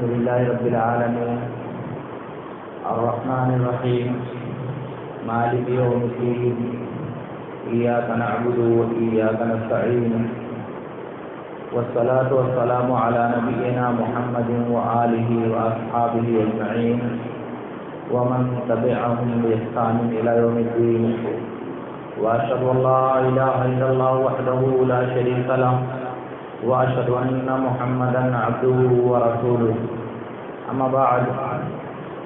لله رب العالمين الرحمن الرحيم مالك يوم الدين إياك نعبد وإياك نستعين والصلاة والسلام على نبينا محمد وآله وأصحابه أجمعين ومن تبعهم بإحسان إلى يوم الدين وأشهد أن لا إله إلا الله وحده لا شريك له وأشهد أن محمدا عبده ورسوله أما بعد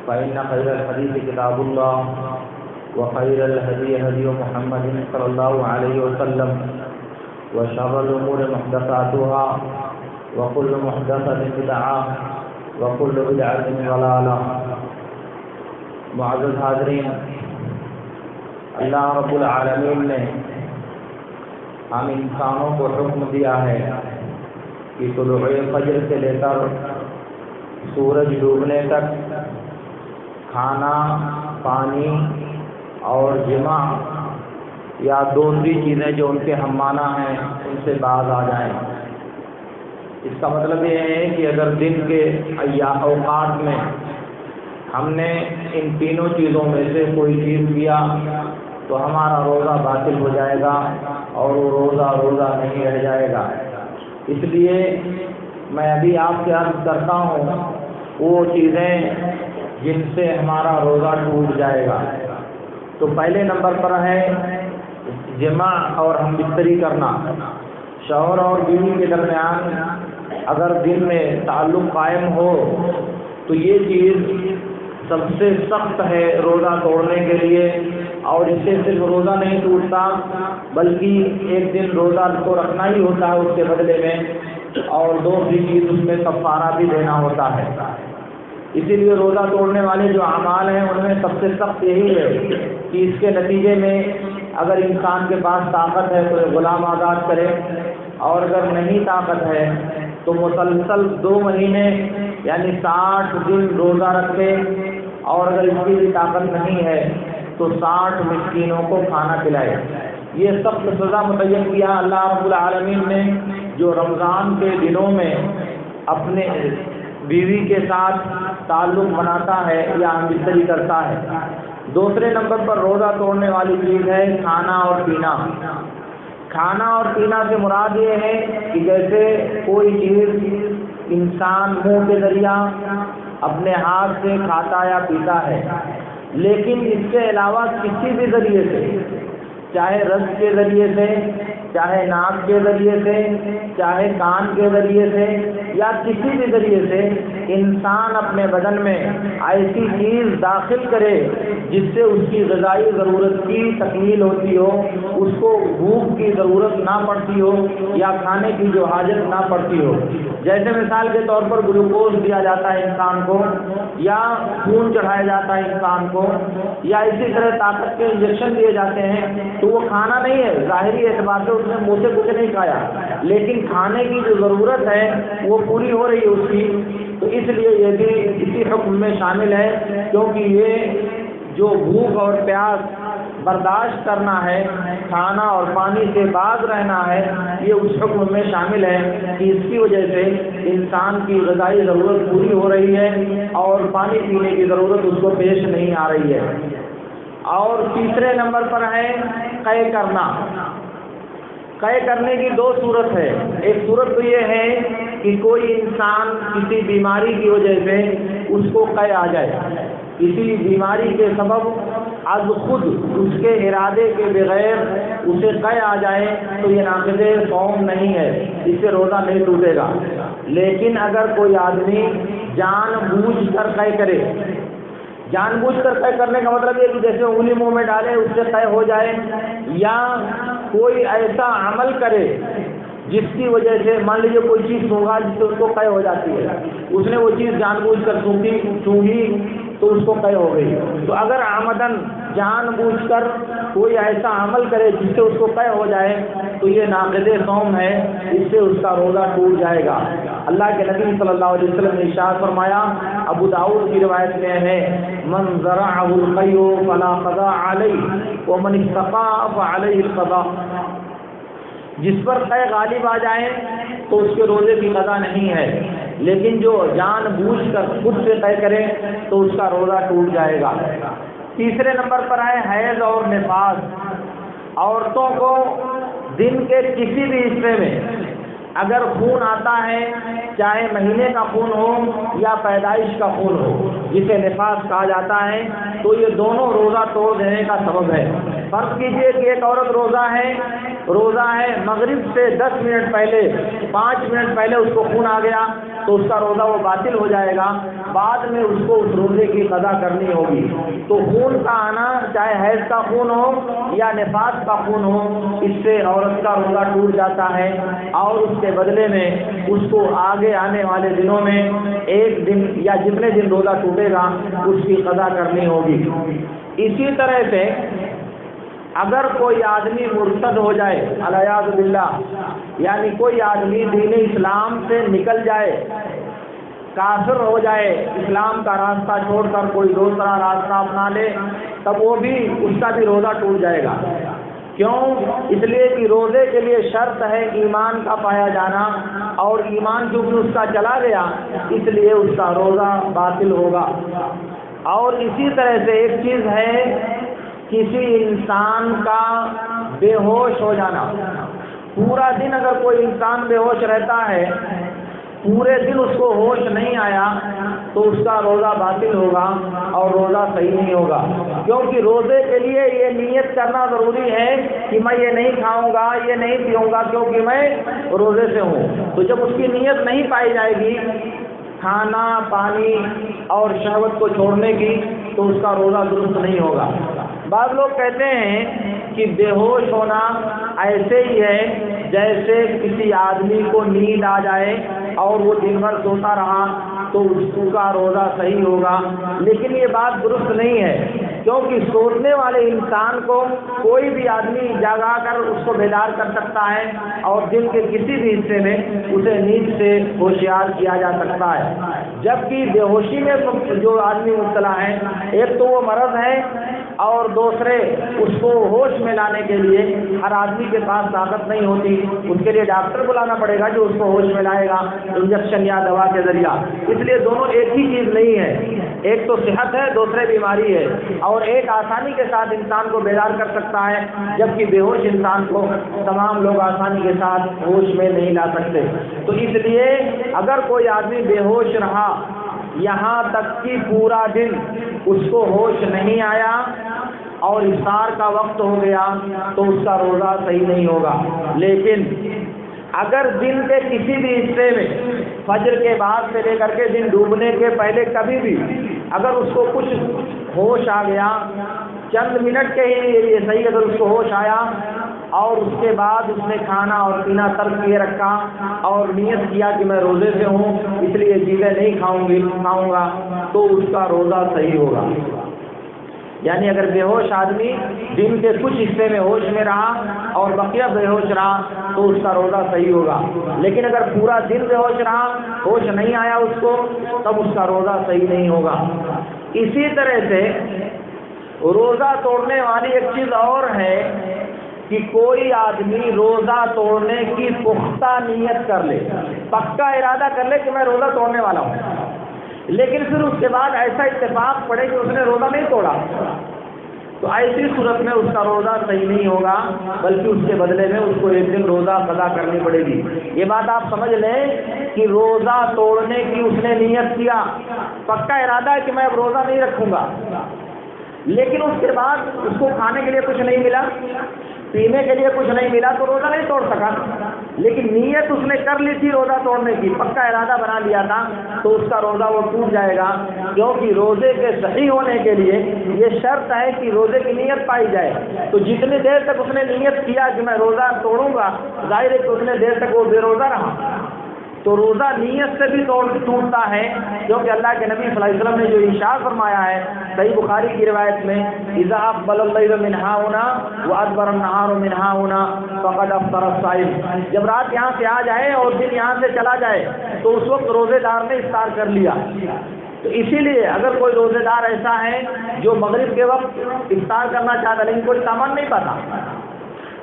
فإن خير الحديث كتاب الله وخير الهدي هدي محمد صلى الله عليه وسلم وشر الأمور محدثاتها وكل محدثة بدعة وكل بدعة ضلالة. معزز حاضرین، اللہ رب العالمین نے ہم انسانوں کو حکم دیا ہے کہ طلوع فجر سے لے کر سورج ڈوبنے تک کھانا، پانی اور جماع یا دوسری چیزیں جو ان کے ہم مانع ہیں ان سے باز آ جائیں. اس کا مطلب یہ ہے کہ اگر دن کے اوقات میں ہم نے ان تینوں چیزوں میں سے کوئی چیز کیا تو ہمارا روزہ باطل ہو جائے گا اور وہ روزہ نہیں رہ جائے گا. اس لیے میں ابھی آپ سے عرض کرتا ہوں وہ چیزیں جن سے ہمارا روزہ ٹوٹ جائے گا. تو پہلے نمبر پر ہے جماع اور ہم بستری کرنا. شوہر اور بیوی کے درمیان اگر دن میں تعلق قائم ہو تو یہ چیز سب سے سخت ہے روزہ توڑنے کے لیے، اور اس سے صرف روزہ نہیں ٹوٹتا بلکہ ایک دن روزہ تو رکھنا ہی ہوتا ہے اس کے بدلے میں، اور دوسری چیز اس میں کفارہ بھی دینا ہوتا ہے. اسی لیے روزہ توڑنے والے جو اعمال ہیں ان میں سب سے سخت یہی ہے کہ اس کے نتیجے میں اگر انسان کے پاس طاقت ہے تو غلام آزاد کرے، اور اگر نہیں طاقت ہے تو مسلسل 2 مہینے یعنی 60 دن روزہ رکھے، اور اگر اس کی بھی طاقت نہیں ہے تو 60 مسکینوں کو کھانا کھلائے. یہ سخت سزا متعین کیا اللہ رب العالمین نے جو رمضان کے دنوں میں اپنے بیوی کے ساتھ تعلق بناتا ہے یا ہم بستری کرتا ہے. دوسرے نمبر پر روزہ توڑنے والی چیز ہے کھانا اور پینا. کھانا اور پینا سے مراد یہ ہے کہ جیسے کوئی چیز انسان منہ کے ذریعہ اپنے ہاتھ سے کھاتا یا پیتا ہے، لیکن اس کے علاوہ کسی بھی ذریعے سے، چاہے رس کے ذریعے سے، چاہے ناک کے ذریعے سے، چاہے کان کے ذریعے سے، یا کسی بھی ذریعے سے انسان اپنے بدن میں ایسی چیز داخل کرے جس سے اس کی غذائی ضرورت کی تکمیل ہوتی ہو، اس کو بھوک کی ضرورت نہ پڑتی ہو یا کھانے کی جو حاجت نہ پڑتی ہو. جیسے مثال کے طور پر گلوکوز دیا جاتا ہے انسان کو، یا خون چڑھایا جاتا ہے انسان کو، یا اسی طرح طاقت کے انجیکشن دیے جاتے ہیں، تو وہ کھانا نہیں ہے. ظاہری اعتبار سے اس نے منہ سے کچھ نہیں کھایا، لیکن کھانے کی جو ضرورت ہے وہ پوری ہو رہی ہے اس کی. تو اس لیے یہ بھی اسی حکم میں شامل ہے، کیونکہ یہ جو بھوک اور پیاس برداشت کرنا ہے، کھانا اور پانی سے باز رہنا ہے، یہ اس حکم میں شامل ہے کہ اس کی وجہ سے انسان کی غذائی ضرورت پوری ہو رہی ہے اور پانی پینے کی ضرورت اس کو پیش نہیں آ رہی ہے. اور تیسرے نمبر پر ہے قے کرنا. قے کرنے کی 2 صورت ہے. ایک صورت تو یہ ہے کہ کوئی انسان کسی بیماری کی وجہ سے اس کو قے آ جائے، کسی بیماری کے سبب از خود اس کے ارادے کے بغیر اسے قے آ جائے تو یہ ناقض صوم نہیں ہے، اس سے روزہ نہیں ٹوٹے گا. لیکن اگر کوئی آدمی جان بوجھ کر قے کرے، جان بوجھ کر قے کرنے کا مطلب یہ کہ جیسے انگلی منہ میں ڈالے اس سے قے ہو جائے، یا کوئی ایسا عمل کرے جس کی وجہ سے مان لیجیے کوئی چیز سونگا جس سے اس کو قے ہو جاتی ہے، اس نے وہ چیز جان بوجھ کر سونگی تو اس کو قے ہو گئی. تو اگر آمدن جان بوجھ کر کوئی ایسا عمل کرے جس سے اس کو قے ہو جائے تو یہ ناقض صوم ہے، اس سے اس کا روزہ ٹوٹ جائے گا. اللہ کے نبی صلی اللہ علیہ وسلم نے ارشاد فرمایا، ابو داؤد کی روایت میں ہے، من زرعہ القی فلا قضاء علیہ ومن استقاء فعلیہ القضاء. جس پر قے غالب آ جائیں تو اس کے روزے کی قضا نہیں ہے، لیکن جو جان بوجھ کر خود سے طے کرے تو اس کا روزہ ٹوٹ جائے گا۔ تیسرے نمبر پر ہے حیض اور نفاس۔ عورتوں کو دن کے کسی بھی حصے میں اگر خون آتا ہے، چاہے مہینے کا خون ہو یا پیدائش کا خون ہو، جسے نفاس کہا جاتا ہے، تو یہ دونوں روزہ توڑ دینے کا سبب ہے۔ فرض کیجئے کہ ایک عورت روزہ ہے مغرب سے 10 منٹ پہلے، 5 منٹ پہلے اس کو خون آ گیا تو اس کا روزہ وہ باطل ہو جائے گا، بعد میں اس کو اس روزے کی قضا کرنی ہوگی۔ تو خون کا آنا، چاہے حیض کا خون ہو یا نفاس کا خون ہو، اس سے عورت کا روزہ ٹوٹ جاتا ہے، اور اس کے بدلے میں اس کو آگے آنے والے دنوں میں ایک دن یا جتنے دن روزہ ٹوٹے گا اس کی قضا کرنی ہوگی۔ اسی طرح سے اگر کوئی آدمی مرتد ہو جائے علیاذ باللہ، یعنی کوئی آدمی دین اسلام سے نکل جائے، کافر ہو جائے، اسلام کا راستہ چھوڑ کر کوئی دوسرا راستہ اپنا لے، تب وہ بھی، اس کا بھی روزہ ٹوٹ جائے گا۔ کیوں؟ اس لیے کہ روزے کے لیے شرط ہے ایمان کا پایا جانا، اور ایمان چونکہ اس کا چلا گیا اس لیے اس کا روزہ باطل ہوگا۔ اور اسی طرح سے ایک چیز ہے، کسی انسان کا بے ہوش ہو جانا۔ پورا دن اگر کوئی انسان بے ہوش رہتا ہے، پورے دن اس کو ہوش نہیں آیا، تو اس کا روزہ باطل ہوگا اور روزہ صحیح نہیں ہوگا، کیونکہ روزے کے لیے یہ نیت کرنا ضروری ہے کہ میں یہ نہیں کھاؤں گا، یہ نہیں پیوں گا، کیونکہ میں روزے سے ہوں۔ تو جب اس کی نیت نہیں پائی جائے گی کھانا، پانی اور شہوت کو چھوڑنے کی، تو اس کا روزہ درست نہیں ہوگا۔ بعض لوگ کہتے ہیں کہ بے ہوش ہونا ایسے ہی ہے جیسے کسی آدمی کو نیند آ جائے اور وہ دن بھر سوتا رہا تو اس کا روزہ صحیح ہوگا، لیکن یہ بات درست نہیں ہے، کیونکہ سوچنے والے انسان کو کوئی بھی آدمی جگا کر اس کو بیدار کر سکتا ہے، اور دن کے کسی بھی حصے میں اسے نیند سے ہوشیار کیا جا سکتا ہے۔ جبکہ بے ہوشی میں جو آدمی مبتلا ہے، ایک تو وہ مرض ہے، اور دوسرے اس کو ہوش میں لانے کے لیے ہر آدمی کے پاس طاقت نہیں ہوتی، اس کے لیے ڈاکٹر بلانا پڑے گا جو اس کو ہوش میں لائے گا انجیکشن یا دوا کے ذریعہ۔ اس لیے دونوں ایک ہی چیز نہیں ہے، ایک تو صحت ہے، دوسرے بیماری ہے، اور ایک آسانی کے ساتھ انسان کو بیدار کر سکتا ہے، جبکہ بے ہوش انسان کو تمام لوگ آسانی کے ساتھ ہوش میں نہیں لا سکتے۔ تو اس لیے اگر کوئی آدمی بے ہوش رہا یہاں تک کہ پورا دن اس کو ہوش نہیں آیا اور افطار کا وقت ہو گیا تو اس کا روزہ صحیح نہیں ہوگا۔ لیکن اگر دن کے کسی بھی حصے میں فجر کے بعد سے لے کر کے دن ڈوبنے کے پہلے کبھی بھی اگر اس کو کچھ ہوش آ گیا، چند منٹ کے ہی لیے صحیح، اگر اس کو ہوش آیا اور اس کے بعد اس نے کھانا اور پینا ترک کیے رکھا اور نیت کیا کہ میں روزے سے ہوں اس لیے چیزیں نہیں کھاؤں گا، تو اس کا روزہ صحیح ہوگا۔ یعنی اگر بے ہوش آدمی دن کے کچھ حصے میں ہوش میں رہا اور بقیہ بے ہوش رہا تو اس کا روزہ صحیح ہوگا، لیکن اگر پورا دن بے ہوش رہا، ہوش نہیں آیا اس کو، تب اس کا روزہ صحیح نہیں ہوگا۔ اسی طرح سے روزہ توڑنے والی ایک چیز اور ہے کہ کوئی آدمی روزہ توڑنے کی پختہ نیت کر لے، پکا ارادہ کر لے کہ میں روزہ توڑنے والا ہوں، لیکن پھر اس کے بعد ایسا اتفاق پڑے کہ اس نے روزہ نہیں توڑا، تو ایسی صورت میں اس کا روزہ صحیح نہیں ہوگا، بلکہ اس کے بدلے میں اس کو ایک دن روزہ قضا کرنی پڑے گی۔ یہ بات آپ سمجھ لیں کہ روزہ توڑنے کی اس نے نیت کیا، پکا ارادہ ہے کہ میں اب روزہ نہیں رکھوں گا، لیکن اس کے بعد اس کو کھانے کے لیے کچھ نہیں ملا، پینے کے لیے کچھ نہیں ملا، تو روزہ نہیں توڑ سکا، لیکن نیت اس نے کر لی تھی روزہ توڑنے کی، پکا ارادہ بنا لیا تھا، تو اس کا روزہ وہ ٹوٹ جائے گا، کیونکہ روزے کے صحیح ہونے کے لیے یہ شرط ہے کہ روزے کی نیت پائی جائے۔ تو جتنی دیر تک اس نے نیت کیا کہ میں روزہ توڑوں گا، ظاہر ہے کہ اتنے دیر تک وہ بے روزہ رہا، تو روزہ نیت سے بھی ٹوٹتا ہے، کیونکہ اللہ کے نبی صلی اللہ علیہ وسلم نے جو ارشاد فرمایا ہے صحیح بخاری کی روایت میں، اذا اقبل اللیل من ہاہنا وادبر النہار من ہاہنا فقد افطر الصائم، جب رات یہاں سے آ جائے اور دن یہاں سے چلا جائے تو اس وقت روزے دار نے افطار کر لیا۔ تو اسی لیے اگر کوئی روزے دار ایسا ہے جو مغرب کے وقت افطار کرنا چاہتا لیکن کوئی سامان نہیں پاتا،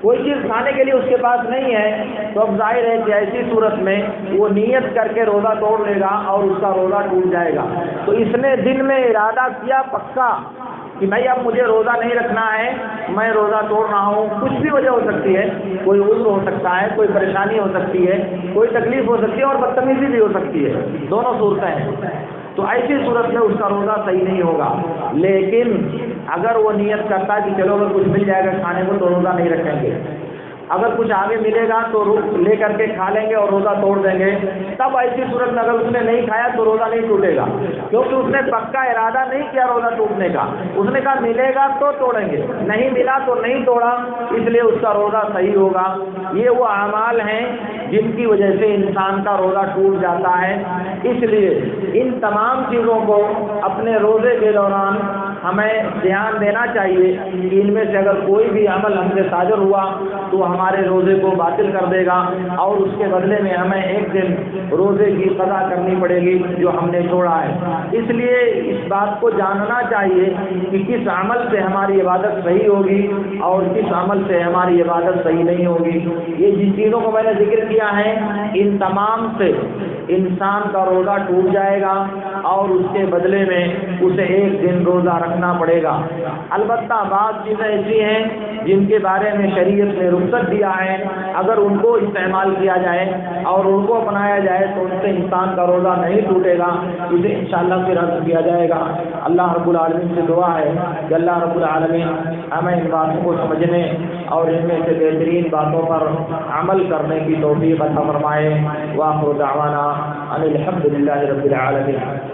کوئی چیز کھانے کے لیے اس کے پاس نہیں ہے تو اب ظاہر ہے کہ ایسی صورت میں وہ نیت کر کے روزہ توڑ لے گا اور اس کا روزہ ٹوٹ جائے گا۔ تو اس نے دن میں ارادہ کیا پکا کہ بھائی اب مجھے روزہ نہیں رکھنا ہے، میں روزہ توڑ رہا ہوں، کچھ بھی وجہ ہو سکتی ہے، کوئی عذر ہو سکتا ہے، کوئی پریشانی ہو سکتی ہے، کوئی تکلیف ہو سکتی ہے اور بدتمیزی بھی ہو سکتی ہے، دونوں صورتیں ہیں۔ تو ایسی صورت میں اس کا روزہ صحیح نہیں ہوگا۔ لیکن اگر وہ نیت کرتا ہے کہ چلو اگر کچھ مل جائے گا کھانے کو تو روزہ نہیں رکھیں گے، اگر کچھ آگے ملے گا تو لے کر کے کھا لیں گے اور روزہ توڑ دیں گے، تب ایسی صورت میں اگر اس نے نہیں کھایا تو روزہ نہیں ٹوٹے گا، کیونکہ اس نے پکا ارادہ نہیں کیا روزہ ٹوٹنے کا۔ اس نے کہا ملے گا تو توڑیں گے، نہیں ملا تو نہیں توڑا، اس لیے اس کا روزہ صحیح ہوگا۔ یہ وہ اعمال ہیں جن کی وجہ سے انسان کا روزہ ٹوٹ جاتا ہے۔ اس لیے ان تمام چیزوں کو اپنے روزے کے دوران ہمیں دھیان دینا چاہیے کہ ان میں سے اگر کوئی بھی عمل ہم سے صادر ہوا تو ہمارے روزے کو باطل کر دے گا اور اس کے بدلے میں ہمیں ایک دن روزے کی قضا کرنی پڑے گی جو ہم نے چھوڑا ہے۔ اس لیے اس بات کو جاننا چاہیے کہ کس عمل سے ہماری عبادت صحیح ہوگی اور کس عمل سے ہماری عبادت صحیح نہیں ہوگی۔ یہ جن چیزوں کو میں نے ذکر کیا ہے ان تمام سے انسان کا روزہ ٹوٹ جائے گا اور اس کے بدلے میں اسے ایک دن روزہ رکھنا پڑے گا۔ البتہ بعض چیزیں ایسی ہیں جن کے بارے میں شریعت نے رخصت دیا ہے، اگر ان کو استعمال کیا جائے اور ان کو اپنایا جائے تو ان سے انسان کا روزہ نہیں ٹوٹے گا، اسے انشاءاللہ پھر رد کیا جائے گا۔ اللہ رب العالمین سے دعا ہے کہ اللہ رب العالمین ہمیں ان باتوں کو سمجھنے اور ان میں سے بہترین باتوں پر عمل کرنے کی توفیق عطا فرمائے۔ وآخر دعوانا ان الحمد للہ رب العالمین۔